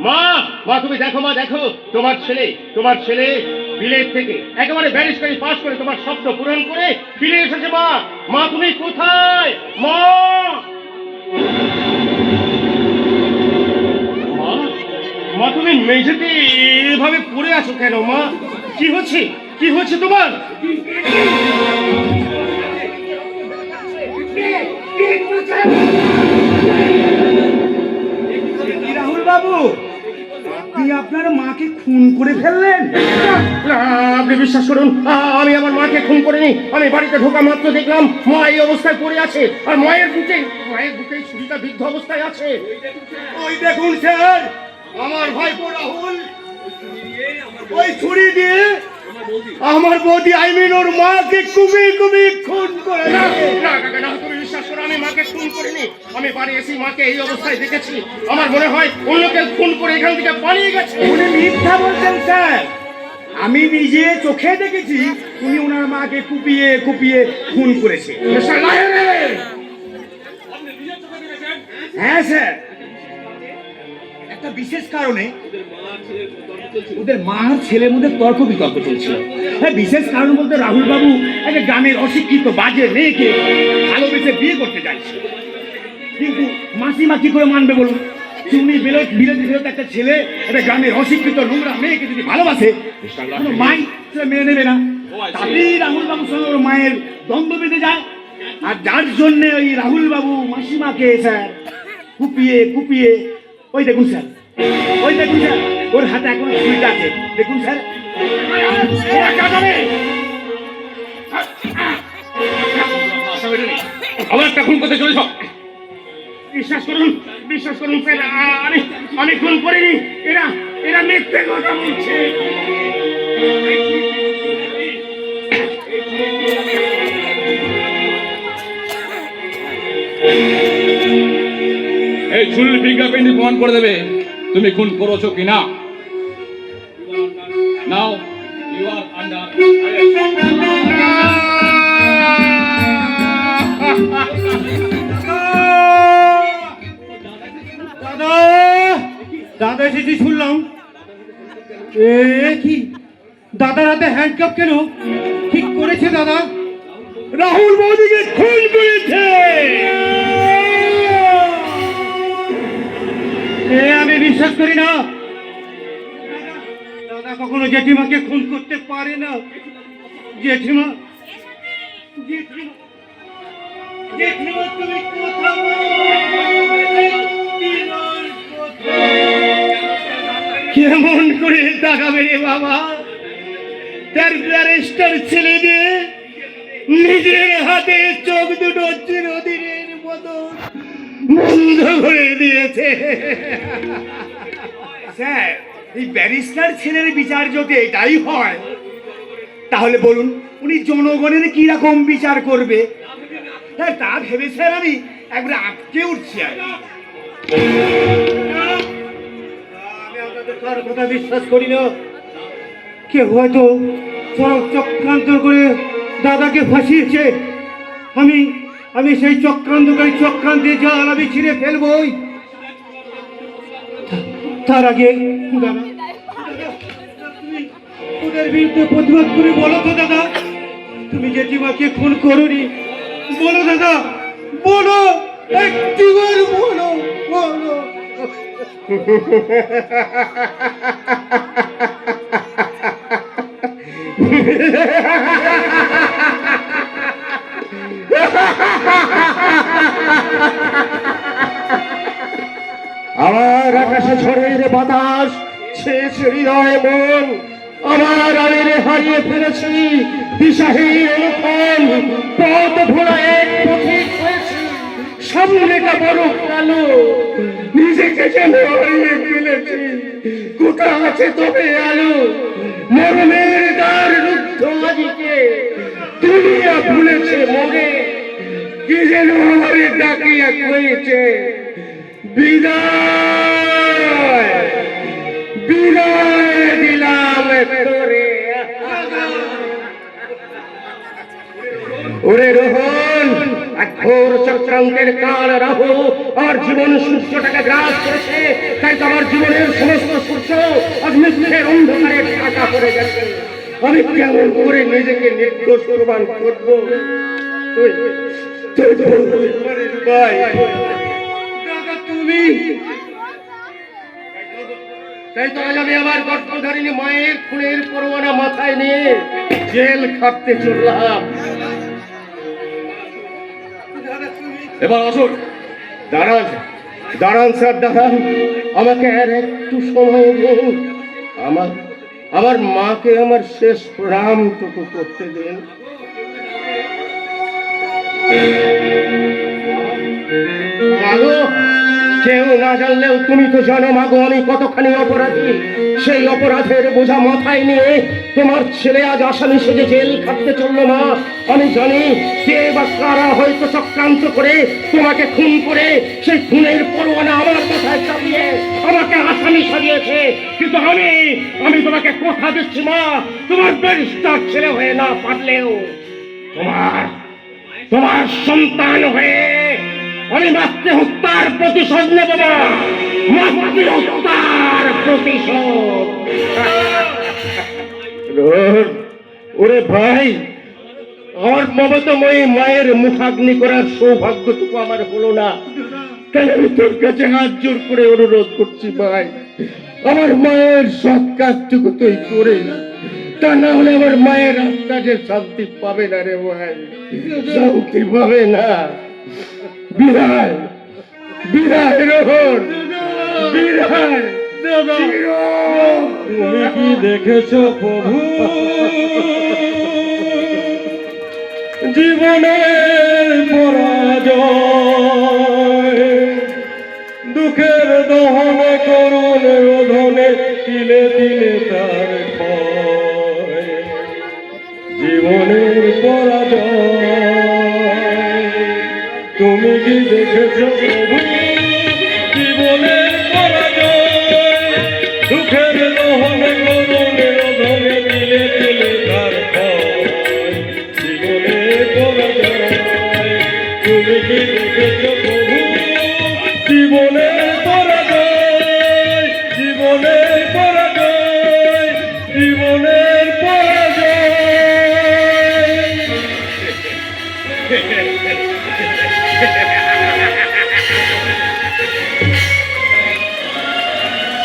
মা, মা তুমি দেখো, মা দেখো, তোমার ছেলে বিলেত থেকে একেবারে ব্যারিস্টারি পাস করে তোমার স্বপ্ন পূরণ করে ফিরে এসেছে। মা, মা তুমি কোথায়? মা, মা, মা তুমি মেঝেতে এভাবে পড়ে আছো কেন? মা, কি হচ্ছে? কি হচ্ছে তোমার? রাহুল বাবু, আপনি আপনার মাকে খুন করে ফেললেন? আপনি বিশ্বাস করুন, আমি আমার মাকে খুন করিনি। আমি বাড়িতে ঢোকা মাত্র দেখলাম মা এই অবস্থায় পড়ে আছে, আর মায়ের বুকে ছুরিটা বিদ্ধ অবস্থায় আছে। ওই দেখুন স্যার, আমার ভাইপো রাহুল ওই ছুরি দিয়ে আমার বৌদি ওর মাকে কুমিয়ে খুন করে। না কাকা, না, তুমি বিশ্বাস করো, আমি মাকে খুন করিনি। আমি বাড়ি এসে মাকে এই অবস্থায় দেখেছি। আমার মনে হয় অন্য কেউ খুন করে এখান থেকে পালিয়ে গেছে। উনি মিথ্যা বলছেন স্যার, আমি নিজে চোখে দেখেছি উনি ওনার মাকে কুপিয়ে খুন করেছে। হ্যাঁ স্যার, একটা বিশেষ কারণে ওদের মা আর ছেলের মধ্যে তর্ক বিতর্ক চলছিল। হ্যাঁ, বিশেষ কারণ বলতে রাহুল বাবু একটা গ্রামের অশিক্ষিত বাজে মেয়েকে ভালোবেসে বিয়ে করতে চাইছে, কিন্তু মাসিমা কি করে মানবে বলুন? তুমি বিলেত একটা ছেলে একটা গ্রামের অশিক্ষিত নোংরা মেয়েকে যদি ভালোবাসে, মাই সেটা মেনে নেবে না। তাতেই রাহুল বাবুর সঙ্গে ওর মায়ের দ্বন্দ্ব বেঁধে যায়। আর যার জন্য ওই রাহুল বাবু মাসিমাকে স্যার কুপিয়ে ওই দেখুন স্যার, ওর হাতে এখন ছুরিটা আছে, দেখুন স্যার। আবার একটা খুন করতে চলেছ? বিশ্বাস করুন স্যার, আমি খুন করিনি। এরা মিথ্যে কথা বলছে। এই ছুরির ফিঙ্গারপ্রিন্ট প্রমাণ করে দেবে তুমি খুন করেছো কিনা। নাও ইউ আর আন্ডার দাদা এসেছি শুনলাম। কি দাদার হাতে হ্যান্ডকাপ কেন? ঠিক করেছে দাদা, রাহুল বৌদিকে খুন করেছে। আমি বিশ্বাস করি না, দাদা কখনো জেঠিমাকে খুন করতে পারে না। জেঠিমা তুমি কেমন করে তাকাবে রে বাবা? তার ব্যারিস্টার ছেলে দিয়ে নিজের হাতে চোখ দুটো চিরদিনের মতো বন্ধ করে দিয়েছে। স্যার, এই ব্যারিস্টার ছেলের বিচার যদি এটাই হয়, তাহলে বলুন উনি জনগণের কি রকম বিচার করবে? হ্যাঁ, তা ভেবে স্যার আমি একবারে আটকে উঠছি। আমি আপনাদের কার কথা বিশ্বাস করি না। কেউ হয়তো চক্রান্ত করে দাদাকে ফাঁসিয়েছে। আমি সেই চক্রান্তে জাল আমি ছিঁড়ে ফেলবই। তার আগে দাদা, ওদের বিরুদ্ধে প্রতিবাদ করে বলো তো দাদা, তুমি জেঠিমাকে খুন করোনি। বলো দাদা, বলো, একটিবার বলো। আমার আকাশে ঝড়ের বাতাস ছেয়েছে হৃদয় মন। আমার আমিরে হারিয়ে ফেলেছি দিশাহীন অনুক্ষণ। পথ ভোলা এক পথিক হয়েছি, সামনেটা বড় কালো। নিজেকে যেন হারিয়ে ফেলেছি, কোথা আছে তবে আলো? মরণের দ্বার রুদ্ধ আজিকে দুনিয়া ভুলেছে মনে। কি যেন আমারে ডাকিয়া কয়েছে বিদায়, বিদায় দিলাম তোরে। ওরে রোহন, এক ঘোর চক্রান্তের কাল রাহু আর জীবন সূর্যটাকে গ্রাস করেছে। তাই তো আমার জীবনের সমস্ত করে গেছে, আমি কেমন করে নিজেকে নির্দোষ প্রমাণ করবো? তুই তুই তো বলতে পারিস ভাই। দাদা তুমি তাই তো আজ আমি আমার গর্ভধারিণী মায়ের খুনের পরোয়ানা মাথায় নিয়ে জেল খাটতে চললাম। এবার আসুন। দাঁড়ান দাঁড়ান স্যার, দাঁড়ান, আমাকে আর একটু সময় দিন। আমার আমার মাকে আমার শেষ প্রণামটুকু করতে দিন। মাগো, কেউ না জানলেও তুমি তো জানো মাগো আমি কতখানি অপরাধী। সেই অপরাধের বোঝা মাথায় নিয়ে তোমার ছেলে আজ আসামি সেজে জেল খাটতে চললো। মা, আমি জানি কে বা কারা হয়তো চক্রান্ত করে তোমাকে খুন করে সেই খুনের পরোয়ানা আমার মাথায় চাপিয়ে আমাকে আসামি সাজিয়েছে। কিন্তু আমি তোমাকে কথা দিচ্ছি মা, তোমার ব্যারিস্টার ছেলে হয়ে না পারলেও তোমার সন্তান হয়ে আমি মাতৃ হত্যার প্রতিশোধ নেব না। মাতৃ হত্যার প্রতিশোধ। ওরে ভাই, আমার মমতাময়ী মায়ের মুখাগ্নি করার সৌভাগ্যটুকু আমার হলো না। তাই আমি তোর কাছে হাত জোর করে অনুরোধ করছি ভাই, আমার মায়ের সৎ কাজটুকু তুই করে না, তা না হলে আমার মায়ের আত্মা যে শান্তি পাবে না রে ভাই, শান্তি পাবে না। বিরায় বিরায় রোহন, বিরায়। তুমি কি দেখেছো প্রভু জীবনের পরাজয়? দুঃখের দহনে করুণ রোধনে তিলে তিলে তার ক্ষয়। জীবনের পরাজয় তুমি কি দেখেছো প্রভু?